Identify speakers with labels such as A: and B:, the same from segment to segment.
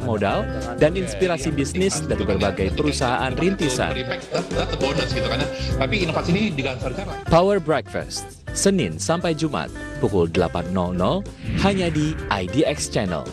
A: modal dan inspirasi bisnis dari berbagai perusahaan rintisan. Power Breakfast, Senin sampai Jumat, pukul 8.00, hanya di IDX Channel.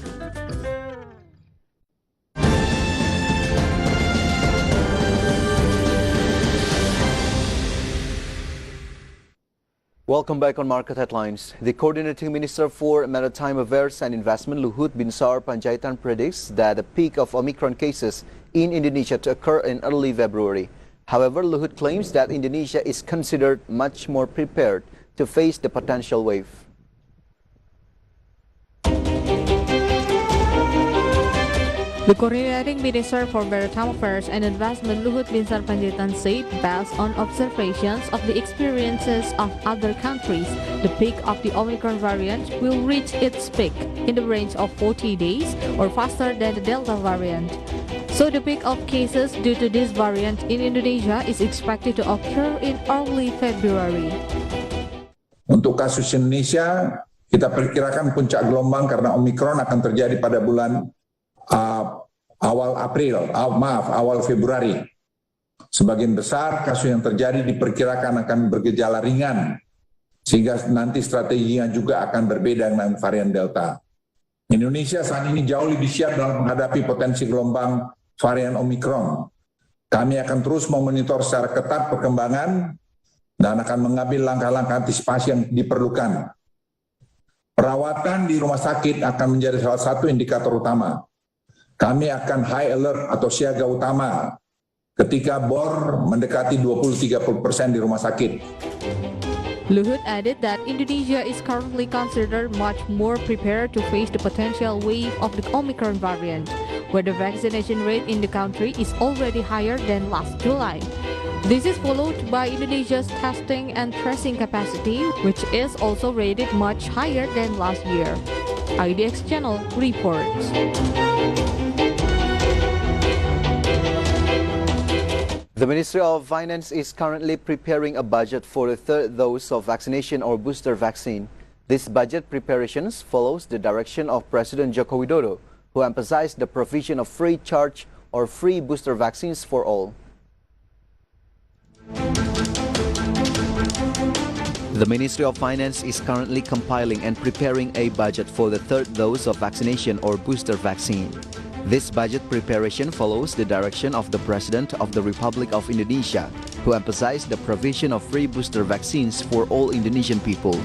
B: Welcome back on Market Headlines. The Coordinating Minister for Maritime Affairs and Investment, Luhut Binsar Panjaitan, predicts that the peak of Omicron cases in Indonesia to occur in early February. However, Luhut claims that Indonesia is considered much more prepared to face the potential wave.
C: The Coordinating Minister for Maritime Affairs and Investment, Luhut Binsar Panjaitan, said, based on observations of the experiences of other countries, the peak of the Omicron variant will reach its peak in the range of 40 days or faster than the Delta variant. So the peak of cases due to this variant in Indonesia is expected to occur in early February.
D: Untuk kasus Indonesia, kita perkirakan puncak gelombang karena Omicron akan terjadi pada bulan awal Februari. Sebagian besar kasus yang terjadi diperkirakan akan bergejala ringan, sehingga nanti strateginya juga akan berbeda dengan varian Delta. Indonesia saat ini jauh lebih siap dalam menghadapi potensi gelombang varian Omicron. Kami akan terus memonitor secara ketat perkembangan dan akan mengambil langkah-langkah antisipasi yang diperlukan. Perawatan di rumah sakit akan menjadi salah satu indikator utama. Kami akan high alert atau siaga utama ketika bor mendekati 20-30% di rumah sakit.
C: Luhut added that Indonesia is currently considered much more prepared to face the potential wave of the Omicron variant, where the vaccination rate in the country is already higher than last July. This is followed by Indonesia's testing and tracing capacity, which is also rated much higher than last year. IDX Channel reports.
B: The Ministry of Finance is currently preparing a budget for the third dose of vaccination or booster vaccine. This budget preparations follows the direction of President Joko Widodo, who emphasized the provision of free charge or free booster vaccines for all. The Ministry of Finance is currently compiling and preparing a budget for the third dose of vaccination or booster vaccine. This budget preparation follows the direction of the President of the Republic of Indonesia, who emphasized the provision of free booster vaccines for all Indonesian people.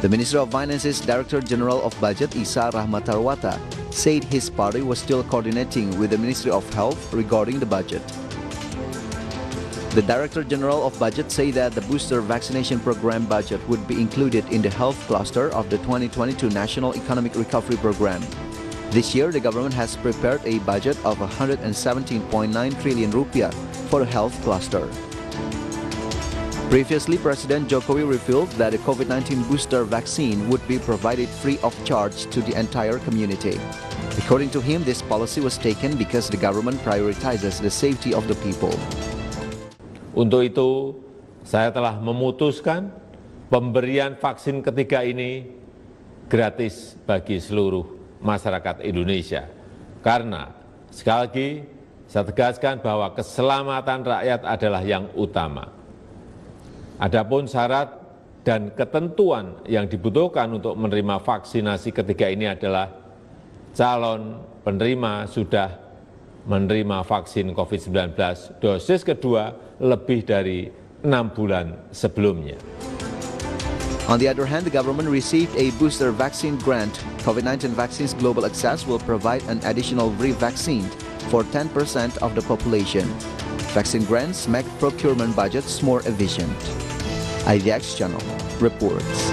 B: The Ministry of Finance's Director General of Budget, Isa Rahmatarwata, said his party was still coordinating with the Ministry of Health regarding the budget. The Director General of Budget said that the booster vaccination program budget would be included in the health cluster of the 2022 National Economic Recovery Program. This year, the government has prepared a budget of 117.9 trillion rupiah for the health cluster. Previously, President Jokowi revealed that the COVID-19 booster vaccine would be provided free of charge to the entire community. According to him, this policy was taken because the government prioritizes the safety of the people.
E: Untuk itu, saya telah memutuskan pemberian vaksin ketiga ini gratis bagi seluruh masyarakat Indonesia. Karena, sekali lagi, saya tegaskan bahwa keselamatan rakyat adalah yang utama. Adapun syarat dan ketentuan yang dibutuhkan untuk menerima vaksinasi ketiga ini adalah calon penerima sudah menerima vaksin COVID-19 dosis kedua lebih dari 6 bulan sebelumnya.
B: On the other hand, the government received a booster vaccine grant. COVID-19 Vaccines Global Access will provide an additional free vaccine for 10% of the population. Vaccine grants make procurement budgets more efficient. IDX Channel reports.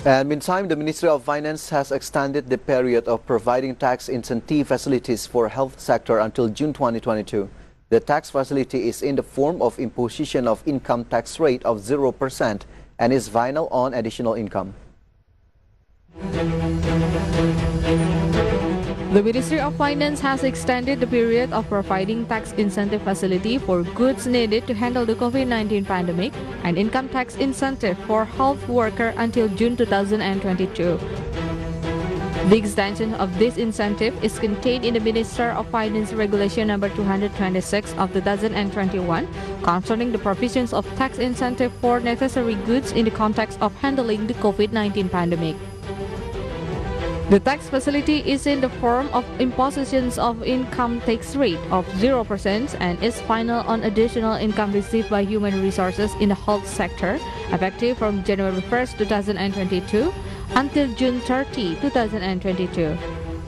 B: And meantime, the Ministry of Finance has extended the period of providing tax incentive facilities for health sector until June 2022. The tax facility is in the form of imposition of income tax rate of 0% and is final on additional income.
C: The Ministry of Finance has extended the period of providing tax incentive facility for goods needed to handle the COVID-19 pandemic and income tax incentive for health worker until June 2022. The extension of this incentive is contained in the Minister of Finance Regulation number 226 of 2021 concerning the provisions of tax incentive for necessary goods in the context of handling the COVID-19 pandemic. The tax facility is in the form of impositions of income tax rate of 0% and is final on additional income received by human resources in the health sector, effective from January 1st, 2022 until June 30, 2022.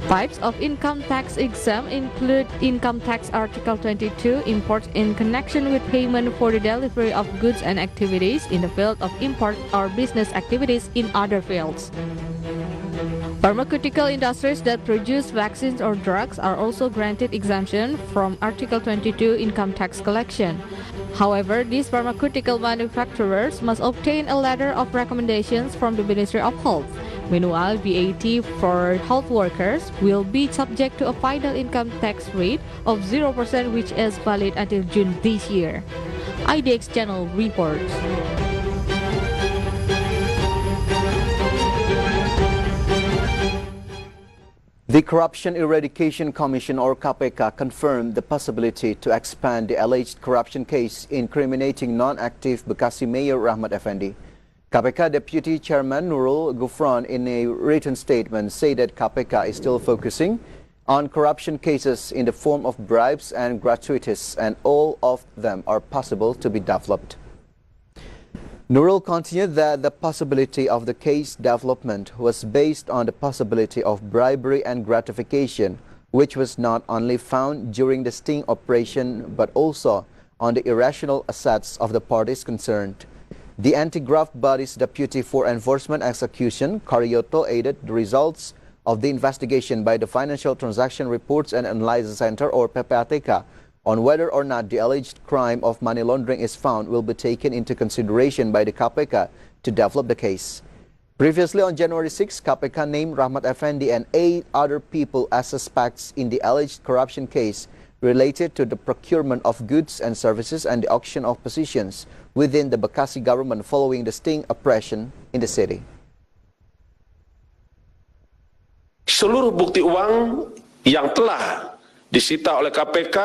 C: Types of income tax exempt include Income Tax Article 22, imports in connection with payment for the delivery of goods and activities in the field of import or business activities in other fields. Pharmaceutical industries that produce vaccines or drugs are also granted exemption from Article 22 income tax collection. However, these pharmaceutical manufacturers must obtain a letter of recommendations from the Ministry of Health. Meanwhile, VAT for health workers will be subject to a final income tax rate of 0% which is valid until June this year. IDX Channel reports.
B: The Corruption Eradication Commission or KPK confirmed the possibility to expand the alleged corruption case incriminating non-active Bekasi Mayor Rahmat Effendi. KPK Deputy Chairman Nurul Gufron in a written statement said that KPK is still focusing on corruption cases in the form of bribes and gratuities, and all of them are possible to be developed. Nurul continued that the possibility of the case development was based on the possibility of bribery and gratification, which was not only found during the sting operation but also on the irrational assets of the parties concerned. The anti-graft body's deputy for enforcement execution, Karyoto, aided the results of the investigation by the Financial Transaction Reports and Analysis Center or PPATK on whether or not the alleged crime of money laundering is found will be taken into consideration by the KPK to develop the case. Previously on January 6, KPK named Rahmat Effendi and 8 other people as suspects in the alleged corruption case related to the procurement of goods and services and the auction of positions within the Bekasi government following the sting operation in the city.
F: Seluruh bukti uang yang telah disita oleh KPK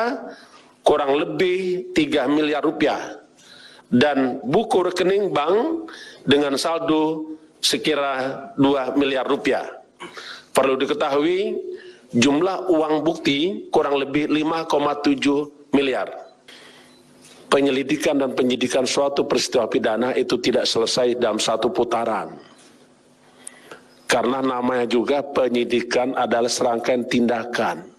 F: kurang lebih 3 miliar rupiah dan buku rekening bank dengan saldo sekira 2 miliar rupiah. Perlu diketahui jumlah uang bukti kurang lebih 5,7 miliar. Penyelidikan dan penyidikan suatu peristiwa pidana itu tidak selesai dalam satu putaran. Karena namanya juga penyidikan adalah serangkaian tindakan.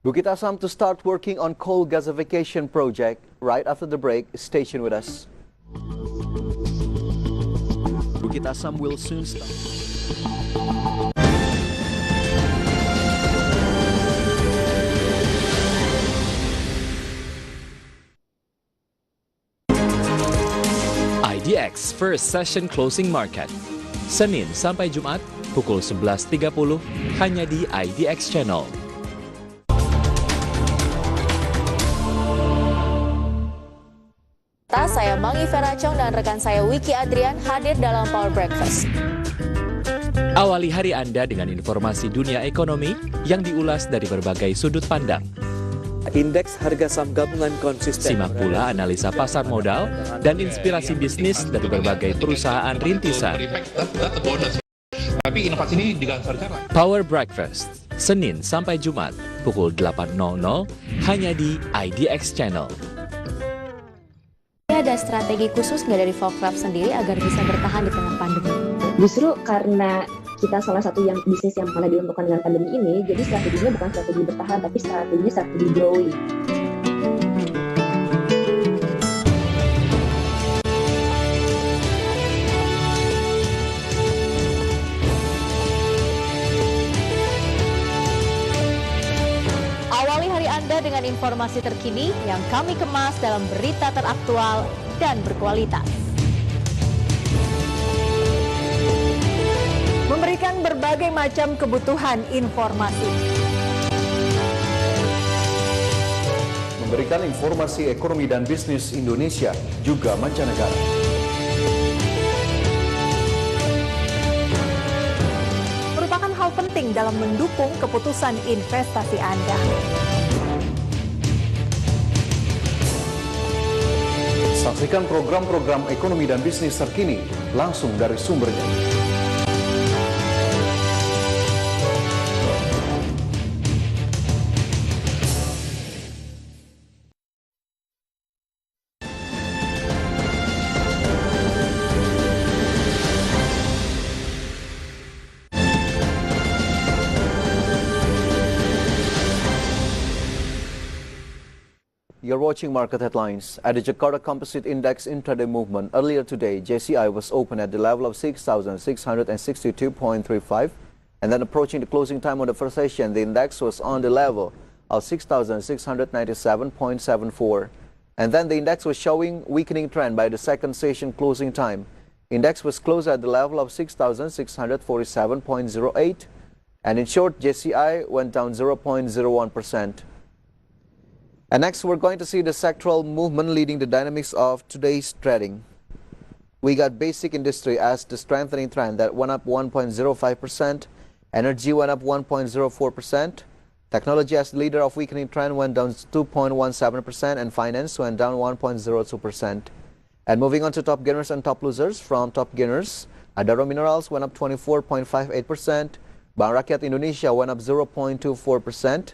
B: Bukit Asam to start working on coal gasification project. Right after the break, stay tuned with us. Bukit Asam will soon start.
A: IDX First Session Closing Market Senin sampai Jumat pukul 11.30 hanya di IDX Channel.
G: Saya Mangivera Tjong dan rekan saya Wicky Adrian hadir dalam Power Breakfast.
A: Awali hari Anda dengan informasi dunia ekonomi yang diulas dari berbagai sudut pandang.
H: Indeks harga saham gabungan konsisten.
A: Simak pula analisa pasar modal dan inspirasi bisnis dari berbagai perusahaan rintisan.
I: Tapi inovasi ini dilaksanakan.
A: Power Breakfast, Senin sampai Jumat, pukul 8.00, hanya di IDX Channel.
G: Ada strategi khusus nggak dari Folk Club sendiri agar bisa bertahan di tengah pandemi?
J: Justru karena kita salah satu yang bisnis yang malah diuntungkan dengan pandemi ini, jadi strateginya bukan strategi bertahan, tapi strateginya strategi growing.
G: Awali hari Anda dengan informasi terkini yang kami kemas dalam berita teraktual dan berkualitas. Memberikan berbagai macam kebutuhan informasi.
K: memberikan informasi ekonomi dan bisnis Indonesia juga mancanegara.
G: Merupakan hal penting dalam mendukung keputusan investasi Anda.
K: Saksikan program-program ekonomi dan bisnis terkini langsung dari sumbernya.
B: You're watching Market Headlines. At the Jakarta Composite Index intraday movement earlier today, JCI was open at the level of 6,662.35, and then approaching the closing time of the first session, the index was on the level of 6,697.74, and then the index was showing weakening trend by the second session closing time. Index was closed at the level of 6,647.08, and in short, JCI went down 0.01%. And next, we're going to see the sectoral movement leading the dynamics of today's trading. We got basic industry as the strengthening trend that went up 1.05%, energy went up 1.04%, technology as the leader of weakening trend went down 2.17%, and finance went down 1.02%. And moving on to top gainers and top losers, from top gainers, Adaro Minerals went up 24.58%, Bank Rakyat Indonesia went up 0.24%,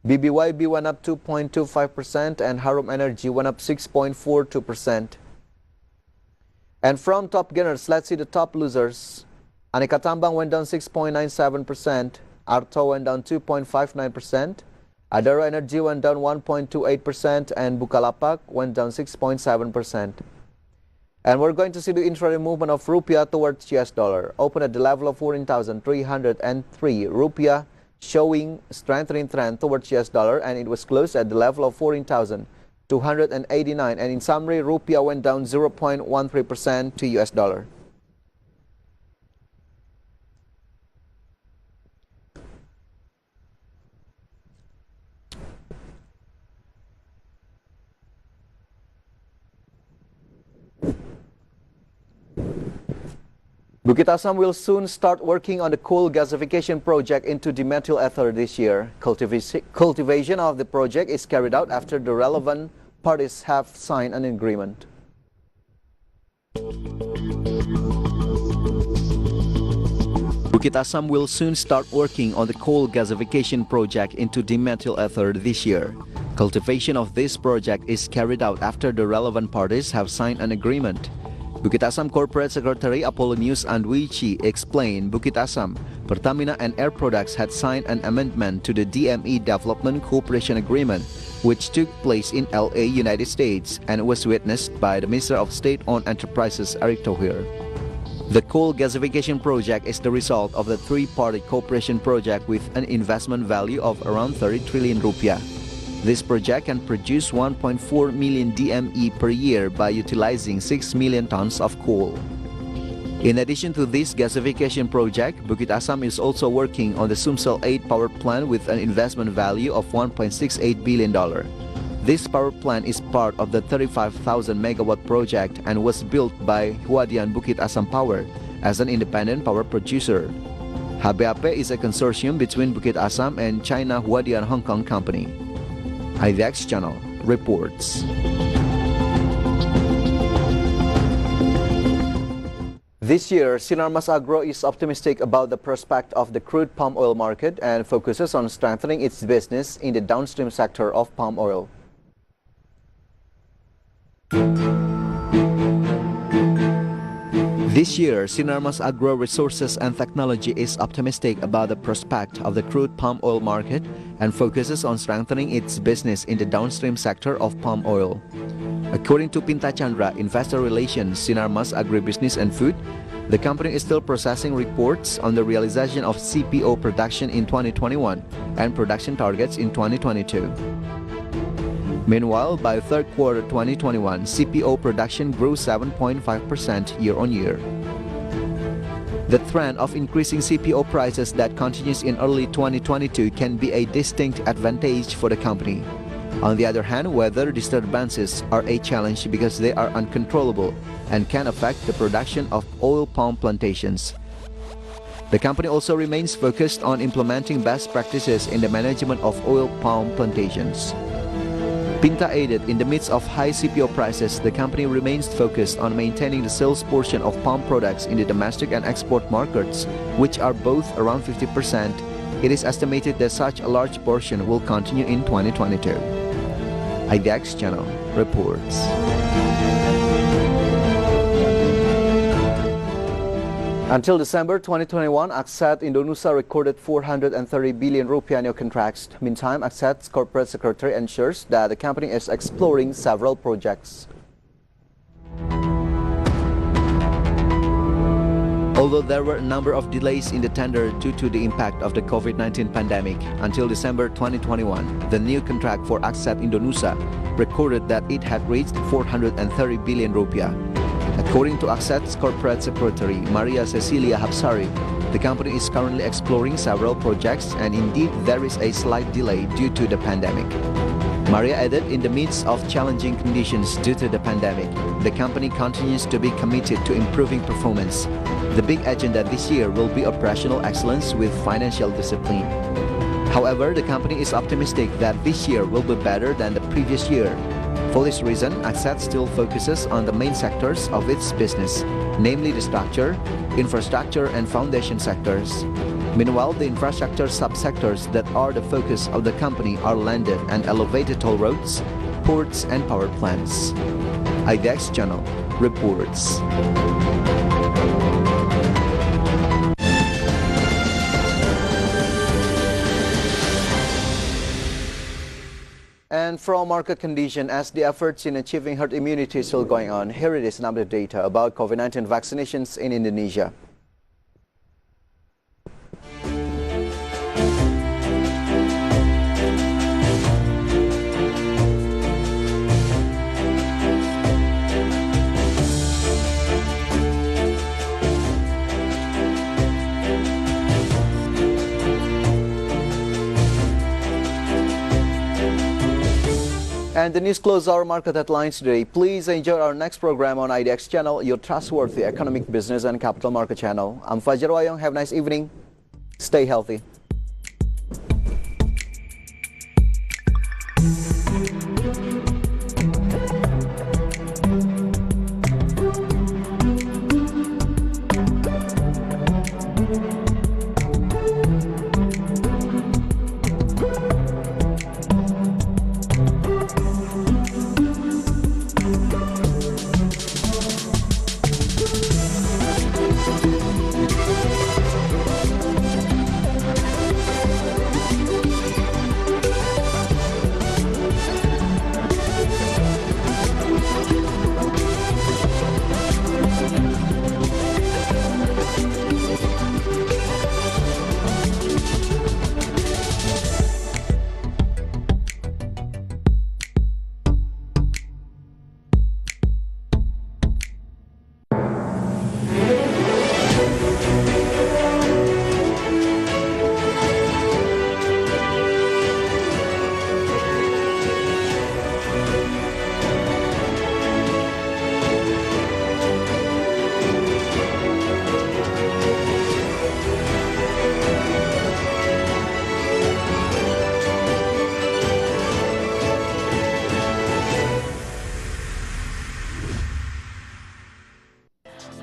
B: BBYB went up 2.25%, and Harum Energy went up 6.42%. And from top gainers, let's see the top losers. Aneka Tambang went down 6.97%, Arto went down 2.59%, Adaro Energy went down 1.28%, and Bukalapak went down 6.7%. And we're going to see the intraday movement of rupiah towards US dollar. Open at the level of 14,303 rupiah, showing strengthening trend towards US dollar, and it was closed at the level of 14,289. And in summary, rupiah went down 0.13% to US dollar. Bukit Asam will soon start working on the coal gasification project into dimethyl ether this year. Cultivation of the project is carried out after the relevant parties have signed an agreement. Bukit Asam will soon start working on the coal gasification project into dimethyl ether this year. Cultivation of this project is carried out after the relevant parties have signed an agreement. Bukit Asam Corporate Secretary Apollonius Andwici explained Bukit Asam, Pertamina and Air Products had signed an amendment to the DME Development Cooperation Agreement, which took place in LA, United States, and was witnessed by the Minister of State-Owned Enterprises, Eric Thohir. The coal gasification project is the result of the three-party cooperation project with an investment value of around 30 trillion rupiah. This project can produce 1.4 million DME per year by utilizing 6 million tons of coal. In addition to this gasification project, Bukit Asam is also working on the Sumsel 8 power plant with an investment value of $1.68 billion. This power plant is part of the 35,000 megawatt project and was built by Huadian Bukit Asam Power as an independent power producer. HBAP is a consortium between Bukit Asam and China Huadian Hong Kong Company. IDX Channel reports. This year, Sinarmas Agro is optimistic about the prospect of the crude palm oil market and focuses on strengthening its business in the downstream sector of palm oil. This year, Sinarmas Agro Resources and Technology is optimistic about the prospect of the crude palm oil market and focuses on strengthening its business in the downstream sector of palm oil. According to Pinta Chandra, Investor Relations, Sinarmas Agribusiness and Food, the company is still processing reports on the realization of CPO production in 2021 and production targets in 2022. Meanwhile, by third quarter 2021, CPO production grew 7.5% year-on-year. The trend of increasing CPO prices that continues in early 2022 can be a distinct advantage for the company. On the other hand, weather disturbances are a challenge because they are uncontrollable and can affect the production of oil palm plantations. The company also remains focused on implementing best practices in the management of oil palm plantations. Pinta added, in the midst of high CPO prices, the company remains focused on maintaining the sales portion of palm products in the domestic and export markets, which are both around 50%. It is estimated that such a large portion will continue in 2022. IDX Channel reports.
K: Until December 2021, Aksat Indonesia recorded 430 billion rupiah new contracts. Meantime, Aksat's corporate secretary ensures that the company is exploring several projects.
B: Although there were a number of delays in the tender due to the impact of the COVID-19 pandemic, until December 2021, the new contract for Aksat Indonesia recorded that it had reached 430 billion rupiah. According to Aksat's corporate secretary, Maria Cecilia Hapsari, the company is currently exploring several projects and indeed there is a slight delay due to the pandemic. Maria added, in the midst of challenging conditions due to the pandemic, the company continues to be committed to improving performance. The big agenda this year will be operational excellence with financial discipline. However, the company is optimistic that this year will be better than the previous year. For this reason, Aksat still focuses on the main sectors of its business, namely the structure, infrastructure, and foundation sectors. Meanwhile, the infrastructure subsectors that are the focus of the company are landed and elevated toll roads, ports, and power plants. IDX Channel reports.
K: And from market condition, as the efforts in achieving herd immunity is still going on, here it is an update data about COVID-19 vaccinations in Indonesia. And the news closes our market headlines today. Please enjoy our next program on IDX Channel, Your Trustworthy Economic, Business and Capital Market Channel. I'm Fajar Wayong. Have a nice evening. Stay healthy.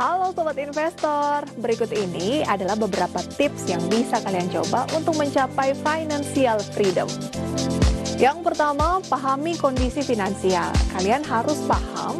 G: Halo Sobat Investor, berikut ini adalah beberapa tips yang bisa kalian coba untuk mencapai financial freedom. Yang pertama, pahami kondisi finansial. Kalian harus paham